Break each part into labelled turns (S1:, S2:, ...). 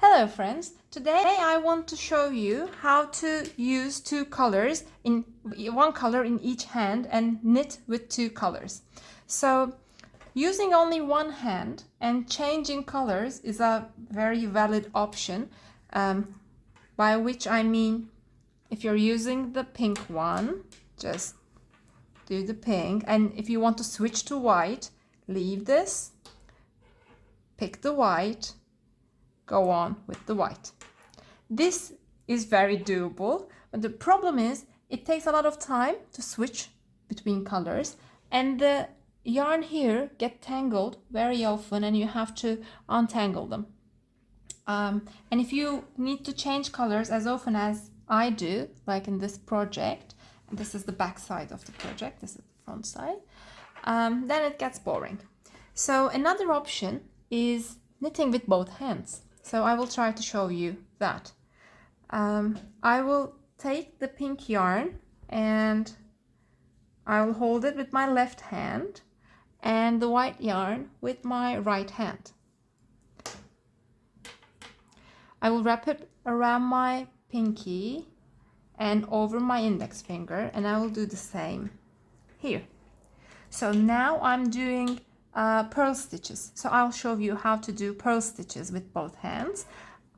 S1: Hello friends, today I want to show you how to use two colors in one color in each hand and knit with two colors. So using only one hand and changing colors is a very valid option, by which I mean if you're using the pink one, just do the pink, and if you want to switch to white, leave this, pick the white, go on with the white. This is very doable, but the problem is it takes a lot of time to switch between colors, and the yarn here get tangled very often and you have to untangle them. And if you need to change colors as often as I do, like in this project, and this is the back side of the project, this is the front side, then it gets boring. So another option is knitting with both hands. So I will try to show you that. I will take the pink yarn and I will hold it with my left hand and the white yarn with my right hand. I will wrap it around my pinky and over my index finger, and I will do the same here. So now I'm doing purl stitches. So I'll show you how to do purl stitches with both hands.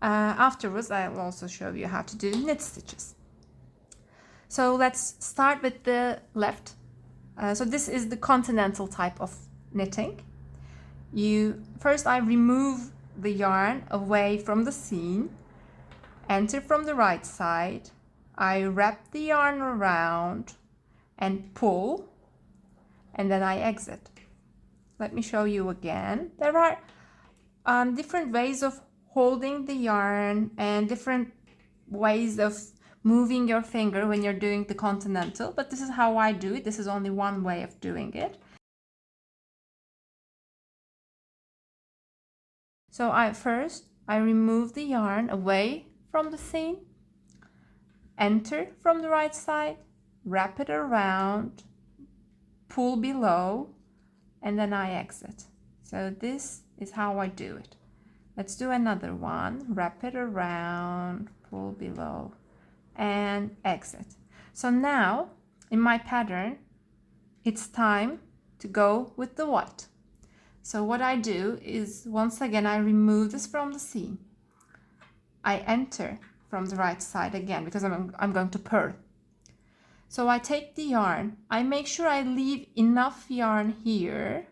S1: Afterwards, I'll also show you how to do knit stitches. So let's start with the left. So this is the continental type of knitting. First I remove the yarn away from the seam, enter from the right side, I wrap the yarn around and pull, and then I exit. Let me show you again. There are different ways of holding the yarn and different ways of moving your finger when you're doing the continental, but this is how I do it. This is only one way of doing it. So I remove the yarn away from the seam, enter from the right side, wrap it around, pull below, and then I exit. So this is how I do it. Let's do another one. Wrap it around, pull below, and exit. So now in my pattern, it's time to go with the white. So what I do is, once again, I remove this from the seam. I enter from the right side again because I'm going to purl. So I take the yarn, I make sure I leave enough yarn here,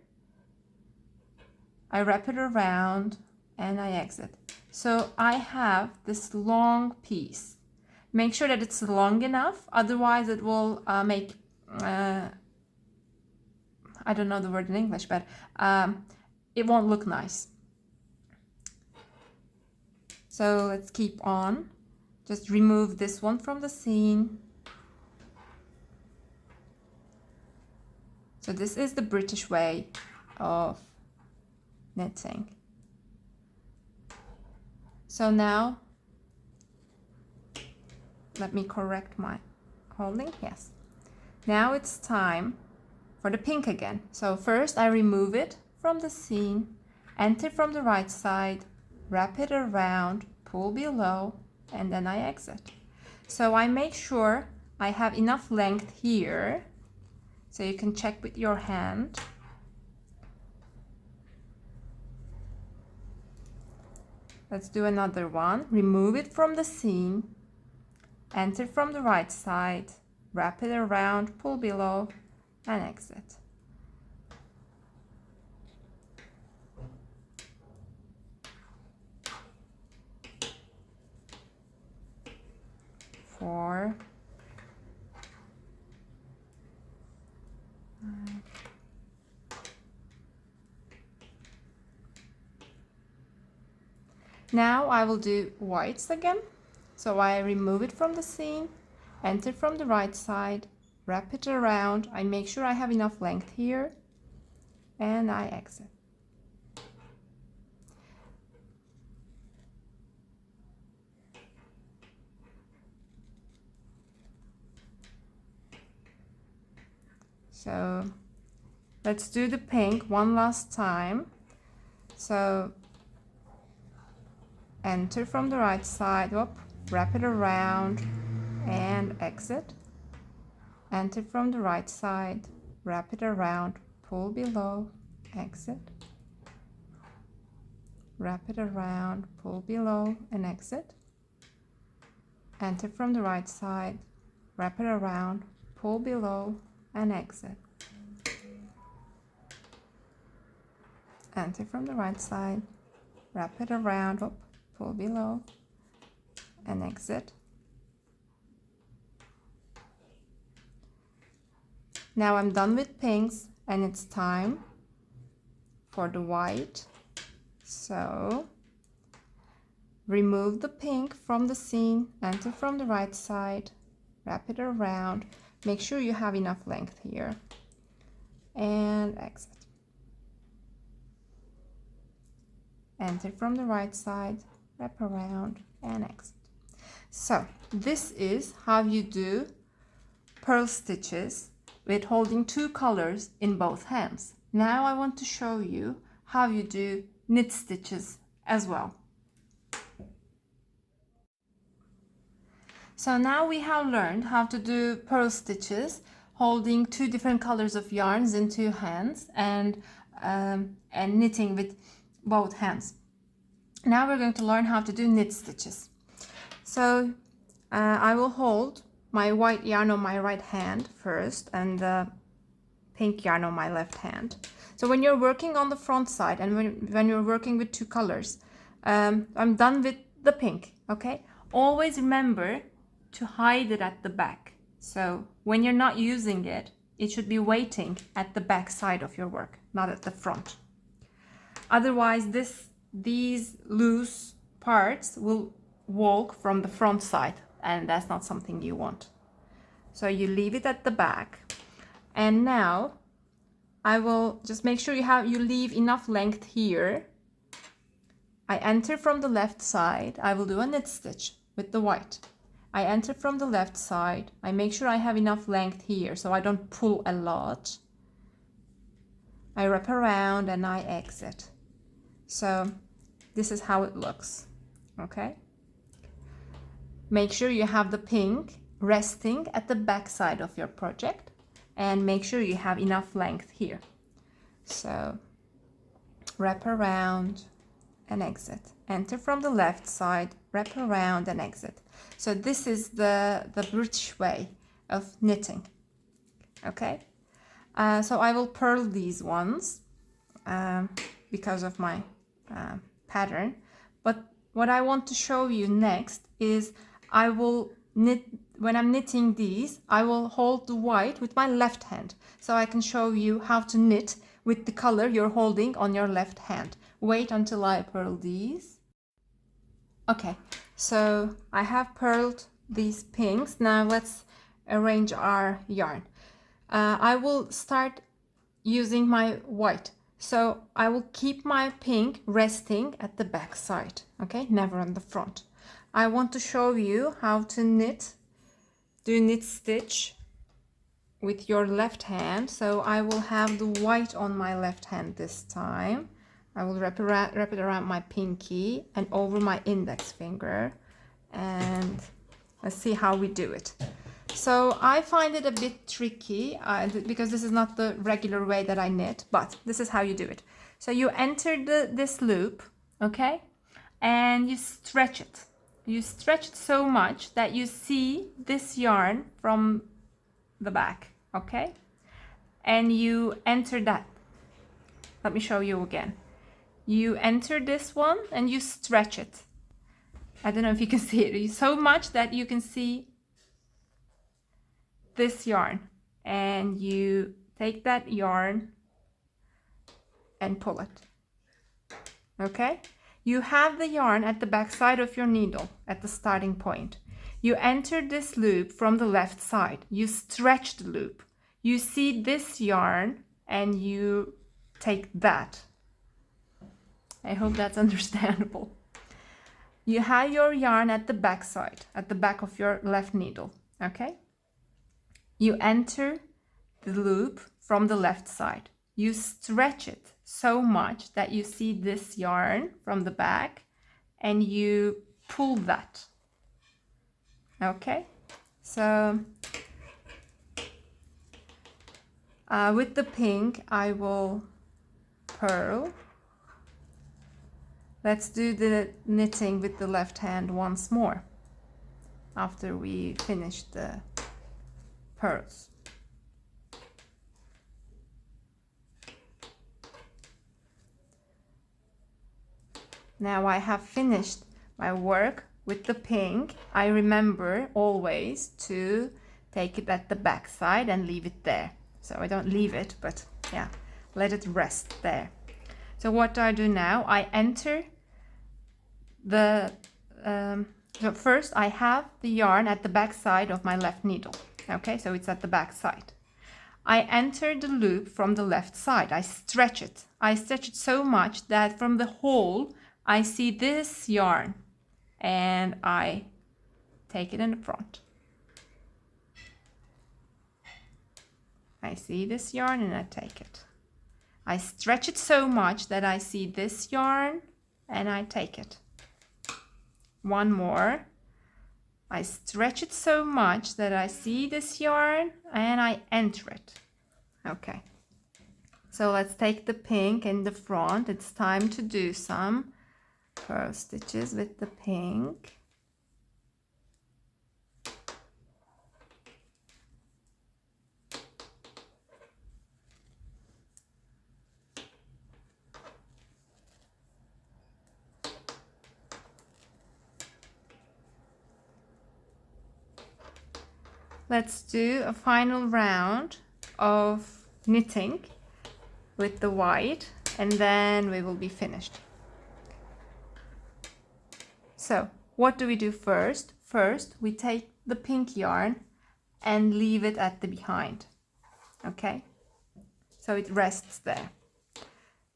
S1: I wrap it around, and I exit. So I have this long piece. Make sure that it's long enough, otherwise it will make, I don't know the word in English, but it won't look nice. So let's keep on. Just remove this one from the seam. So this is the British way of knitting. So now, let me correct my holding. Yes. Now it's time for the pink again. So first I remove it from the seam, enter from the right side, wrap it around, pull below, and then I exit. So I make sure I have enough length here, so you can check with your hand. Let's do another one. Remove it from the seam, enter from the right side, wrap it around, pull below, and exit. Four. Now I will do whites again. So I remove it from the seam, enter from the right side, wrap it around, I make sure I have enough length here, and I exit. So let's do the pink one last time. So enter from the right side, whoop, wrap it around and exit. Enter from the right side, wrap it around, pull below, exit. Wrap it around, pull below and exit. Enter from the right side, wrap it around, pull below and exit. Enter from the right side, wrap it around, whoop, pull below and exit. Now I'm done with pinks and it's time for the white. So remove the pink from the scene, enter from the right side, wrap it around, make sure you have enough length here, and exit. Enter from the right side, wrap around and exit. So this is how you do purl stitches with holding 2 colors in both hands. Now I want to show you how you do knit stitches as well. So now we have learned how to do purl stitches holding 2 different colors of yarns in 2 hands and knitting with both hands. Now we're going to learn how to do knit stitches. So I will hold my white yarn on my right hand first and the pink yarn on my left hand. So when you're working on the front side and when you're working with 2 colors, I'm done with the pink, okay? Always remember to hide it at the back. So when you're not using it, it should be waiting at the back side of your work, not at the front. Otherwise, these loose parts will walk from the front side, and that's not something you want. So you leave it at the back. And now I will just make sure you leave enough length here. I enter from the left side. I will do a knit stitch with the white. I enter from the left side. I make sure I have enough length here so I don't pull a lot. I wrap around and I exit. So this is how it looks, okay? Make sure you have the pink resting at the back side of your project and make sure you have enough length here. So wrap around and exit. Enter from the left side, wrap around and exit. So this is the British way of knitting, okay? So I will purl these ones because of my pattern. But what I want to show you next is I will knit, when I'm knitting these, I will hold the white with my left hand. So I can show you how to knit with the color you're holding on your left hand. Wait until I purl these. Okay, so I have purled these pinks. Now let's arrange our yarn. I will start using my white. So I will keep my pink resting at the back side, okay? Never on the front. I want to show you how to do knit stitch with your left hand. So I will have the white on my left hand this time. I will wrap it around my pinky and over my index finger. And let's see how we do it. So I find it a bit tricky because this is not the regular way that I knit, but this is how you do it. So you enter this loop, okay? And you stretch it. You stretch it so much that you see this yarn from the back, okay? And you enter that. Let me show you again. You enter this one and you stretch it. I don't know if you can see it. So much that you can see this yarn, and you take that yarn and pull it, okay? You have the yarn at the back side of your needle at the starting point. You enter this loop from the left side. You stretch the loop. You see this yarn and you take that. I hope that's understandable. You have your yarn at the back side, at the back of your left needle, okay? You enter the loop from the left side. You stretch it so much that you see this yarn from the back and you pull that. Okay, so with the pink I will purl. Let's do the knitting with the left hand once more after we finish the pearls. Now I have finished my work with the pink. I remember always to take it at the back side and leave it there. So I don't leave it, but yeah, let it rest there. So what do I do now? I enter the, so first I have the yarn at the back side of my left needle. Okay, so it's at the back side. I enter the loop from the left side. I stretch it. I stretch it so much that from the hole I see this yarn and I take it in the front. I see this yarn and I take it. I stretch it so much that I see this yarn and I take it. One more. I stretch it so much that I see this yarn and I enter it. Okay. So let's take the pink in the front. It's time to do some purl stitches with the pink. Let's do a final round of knitting with the white and then we will be finished. So what do we do first? First we take the pink yarn and leave it at the behind. Okay, so it rests there.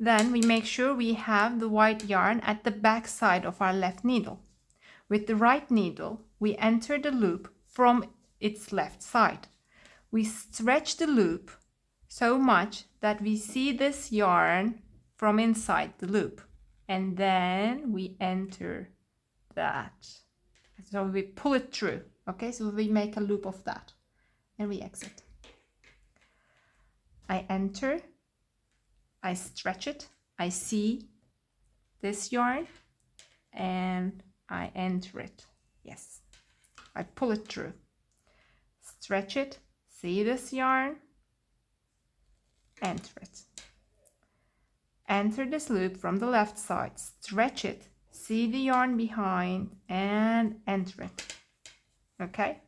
S1: Then we make sure we have the white yarn at the back side of our left needle. With the right needle we enter the loop from its left side. We stretch the loop so much that we see this yarn from inside the loop, and then we enter that. So we pull it through. Okay, so we make a loop of that and we exit. I enter, I stretch it, I see this yarn and I enter it. Yes, I pull it through. Stretch it, see this yarn, enter it. Enter this loop from the left side, stretch it, see the yarn behind and enter it. Okay,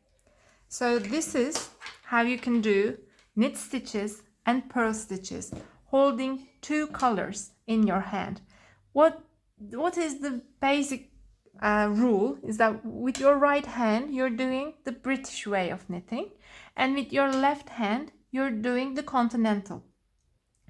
S1: so this is how you can do knit stitches and purl stitches holding two colors in your hand. What is the basic rule is that with your right hand you're doing the British way of knitting, and with your left hand you're doing the continental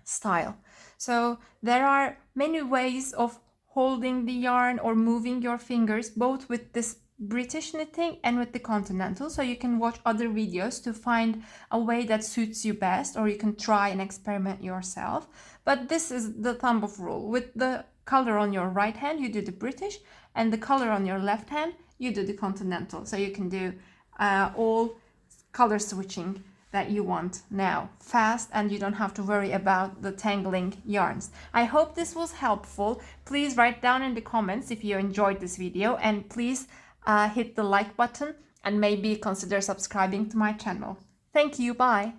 S1: style. So there are many ways of holding the yarn or moving your fingers, both with this British knitting and with the continental. So you can watch other videos to find a way that suits you best, or you can try and experiment yourself. But this is the thumb of rule. With the color on your right hand you do the British, and the color on your left hand you do the continental. So you can do all color switching that you want now fast, and you don't have to worry about the tangling yarns. I hope this was helpful. Please write down in the comments if you enjoyed this video, and please hit the like button and maybe consider subscribing to my channel. Thank you, bye.